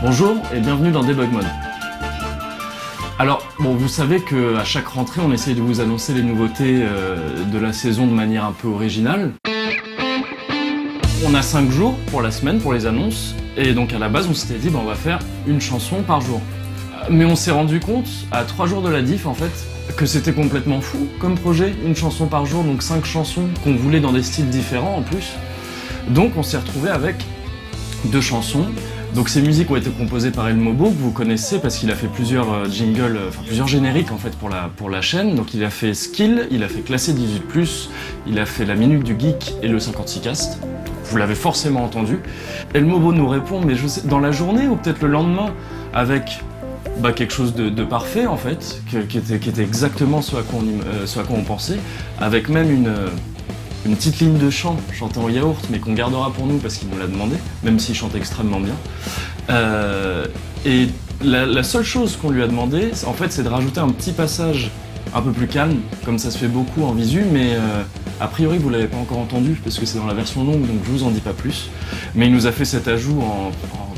Bonjour et bienvenue dans Debug Mode. Alors, bon, vous savez qu'à chaque rentrée, on essaye de vous annoncer les nouveautés de la saison de manière un peu originale. On a 5 jours pour la semaine pour les annonces, et donc à la base, on s'était dit, on va faire une chanson par jour. Mais on s'est rendu compte, à 3 jours de la diff, en fait, que c'était complètement fou comme projet, une chanson par jour, donc 5 chansons qu'on voulait dans des styles différents en plus. Donc on s'est retrouvé avec 2 chansons. Donc ces musiques ont été composées par El Mobo, que vous connaissez parce qu'il a fait plusieurs jingles, plusieurs génériques en fait pour la chaîne. Donc il a fait Skill, il a fait Classé 18+, il a fait La Minute du Geek et le 56 Cast. Vous l'avez forcément entendu. El Mobo nous répond, mais je sais, dans la journée ou peut-être le lendemain, avec quelque chose de parfait en fait, qui était exactement ce à quoi on pensait, avec même une petite ligne de chant chantée en yaourt, mais qu'on gardera pour nous parce qu'il nous l'a demandé, même s'il chante extrêmement bien. Et la seule chose qu'on lui a demandé, en fait, c'est de rajouter un petit passage un peu plus calme, comme ça se fait beaucoup en visu, mais a priori vous l'avez pas encore entendu parce que c'est dans la version longue, donc je vous en dis pas plus. Mais il nous a fait cet ajout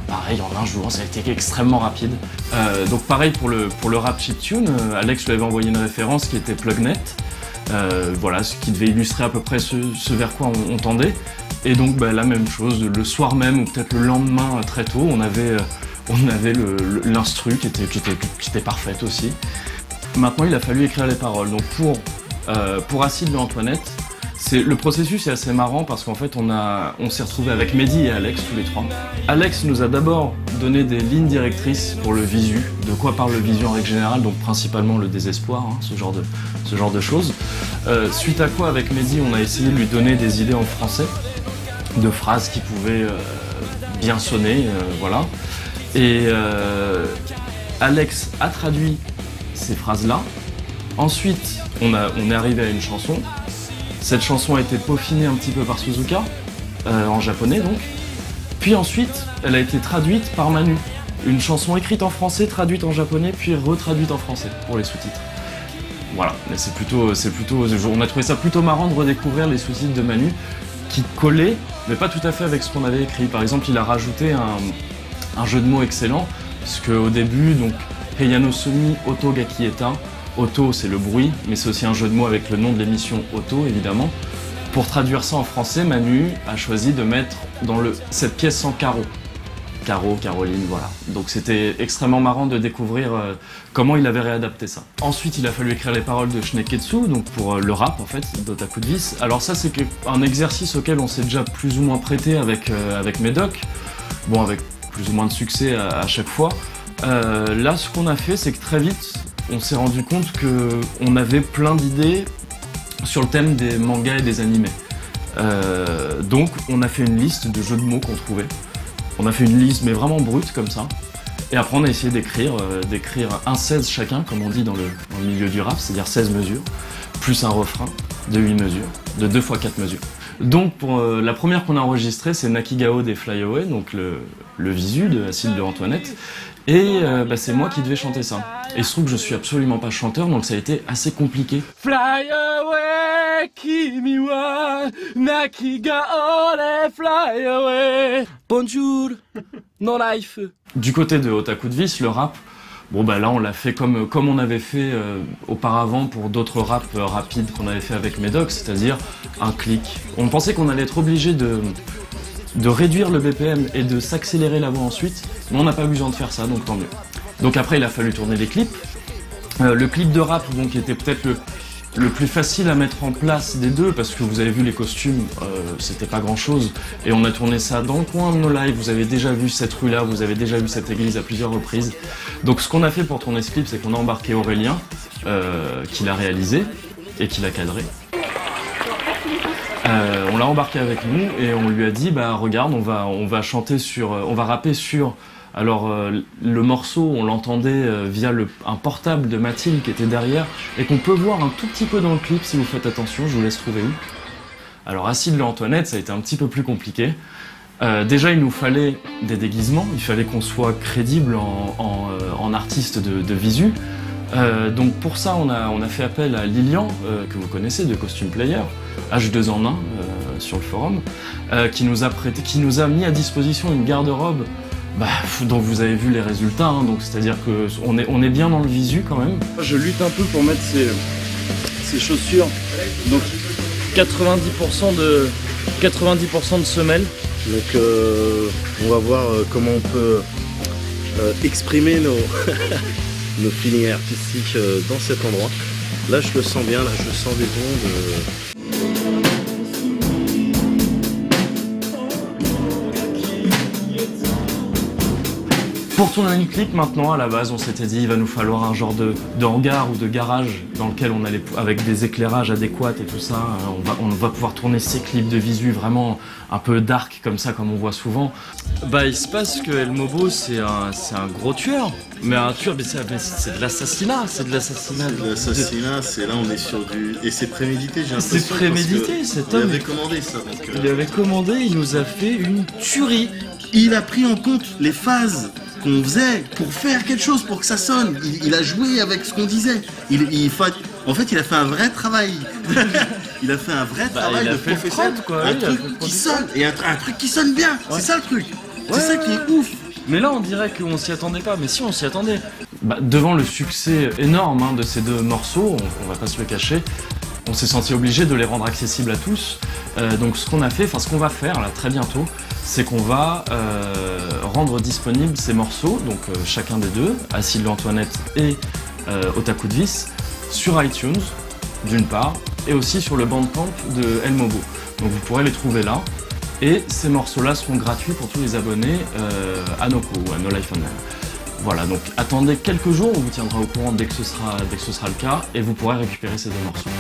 pareil en un jour, ça a été extrêmement rapide. Donc pareil pour le rap chiptune, Alex lui avait envoyé une référence qui était Plugnet. Voilà, ce qui devait illustrer à peu près ce vers quoi on tendait. Et donc la même chose, le soir même ou peut-être le lendemain très tôt, on avait l'instru qui était parfaite aussi. Maintenant il a fallu écrire les paroles. Donc pour Acide de Antoinette, le processus est assez marrant parce qu'en fait on s'est retrouvé avec Mehdi et Alex tous les trois. Alex nous a d'abord donné des lignes directrices pour le visu, de quoi parle le visu en règle générale, donc principalement le désespoir, hein, ce genre de choses. Suite à quoi avec Mehdi on a essayé de lui donner des idées en français, de phrases qui pouvaient bien sonner, voilà. Et Alex a traduit ces phrases-là. Ensuite on est arrivé à une chanson. Cette chanson a été peaufinée un petit peu par Suzuka, en japonais donc. Puis ensuite, elle a été traduite par Manu. Une chanson écrite en français, traduite en japonais, puis retraduite en français pour les sous-titres. Voilà, mais on a trouvé ça plutôt marrant de redécouvrir les sous-titres de Manu, qui collaient, mais pas tout à fait avec ce qu'on avait écrit. Par exemple, il a rajouté un jeu de mots excellent, puisque au début, donc, Heiano Sumi Oto ga Kieta. Auto, c'est le bruit, mais c'est aussi un jeu de mots avec le nom de l'émission Auto, évidemment. Pour traduire ça en français, Manu a choisi de mettre dans cette pièce sans Caro. Caro, Caroline, voilà. Donc c'était extrêmement marrant de découvrir comment il avait réadapté ça. Ensuite, il a fallu écrire les paroles de Shneketsu, donc pour le rap, en fait, d'Otaku de Vis. Alors ça, c'est un exercice auquel on s'est déjà plus ou moins prêté avec Médoc. Bon, avec plus ou moins de succès à chaque fois. Là, ce qu'on a fait, c'est que très vite, on s'est rendu compte qu'on avait plein d'idées sur le thème des mangas et des animés. Donc on a fait une liste de jeux de mots qu'on trouvait. On a fait une liste mais vraiment brute comme ça. Et après on a essayé d'écrire un 16 chacun, comme on dit dans le milieu du rap, c'est-à-dire 16 mesures, plus un refrain de 8 mesures, de 2 x 4 mesures. Donc pour la première qu'on a enregistrée, c'est Nakigao des Fly Away, donc le visu de Acide de Antoinette. Et c'est moi qui devais chanter ça. Et il se trouve que je suis absolument pas chanteur, donc ça a été assez compliqué. Fly away, kimi wa nakigao de fly away. Bonjour, no life. Du côté de Otaku de Vis, le rap, là on l'a fait comme on avait fait auparavant pour d'autres raps rapides qu'on avait fait avec Médoc, c'est-à-dire un clic. On pensait qu'on allait être obligé de réduire le BPM et de s'accélérer la voix ensuite, mais on n'a pas besoin de faire ça, donc tant mieux. Donc après il a fallu tourner les clips. Le clip de rap donc était peut-être le plus facile à mettre en place des deux, parce que vous avez vu les costumes, c'était pas grand chose, et on a tourné ça dans le coin de nos lives. Vous avez déjà vu cette rue là, vous avez déjà vu cette église à plusieurs reprises. Donc ce qu'on a fait pour tourner ce clip, c'est qu'on a embarqué Aurélien, qui l'a réalisé et qui l'a cadré. On l'a embarqué avec nous et on lui a dit regarde, on va chanter on va rapper sur. Alors le morceau, on l'entendait via un portable de Mathilde qui était derrière et qu'on peut voir un tout petit peu dans le clip si vous faites attention, je vous laisse trouver où. Alors Acide de Antoinette, ça a été un petit peu plus compliqué. Déjà il nous fallait des déguisements, il fallait qu'on soit crédible en artiste de visu. Donc pour ça on a fait appel à Lilian, que vous connaissez de Costume Player, H2 en 1 sur le forum, qui nous a mis à disposition une garde-robe Donc vous avez vu les résultats, hein, donc c'est-à-dire qu'on est bien dans le visu quand même. Je lutte un peu pour mettre ces chaussures, donc 90% de semelles. Donc on va voir comment on peut exprimer nos feelings artistiques dans cet endroit. Là je le sens bien, là je sens des ondes. Pour tourner une clip maintenant, à la base, on s'était dit il va nous falloir un genre de hangar ou de garage dans lequel on allait, avec des éclairages adéquats et tout ça, on va pouvoir tourner ces clips de visu vraiment un peu dark comme ça, comme on voit souvent. Il se passe que El Mobo c'est un gros tueur, mais un tueur, c'est de l'assassinat, c'est de l'assassinat. C'est de l'assassinat, c'est là on est sur du... Et c'est prémédité, j'ai l'impression. C'est prémédité, cet homme. Il avait commandé ça. Donc, Il avait commandé, il nous a fait une tuerie. Il a pris en compte les phases qu'on faisait pour faire quelque chose, pour que ça sonne. Il a joué avec ce qu'on disait. En fait, il a fait un vrai travail. Il a fait un vrai travail de professionnel. Un truc qui sonne, et un truc qui sonne bien. Ouais. C'est ça le truc. C'est ça qui est ouf. Mais là, on dirait qu'on s'y attendait pas. Mais si, on s'y attendait. Devant le succès énorme de ces deux morceaux, on va pas se le cacher, on s'est senti obligé de les rendre accessibles à tous. Donc ce qu'on a fait, ce qu'on va faire là très bientôt, c'est qu'on va rendre disponibles ces morceaux, donc chacun des deux, Acide Antoinette et Otaku de Vis, sur iTunes, d'une part, et aussi sur le Bandcamp de El Mobo. Donc vous pourrez les trouver là. Et ces morceaux-là seront gratuits pour tous les abonnés à Noko ou à No Life on Them. Voilà, donc attendez quelques jours, on vous tiendra au courant dès que ce sera le cas, et vous pourrez récupérer ces deux morceaux.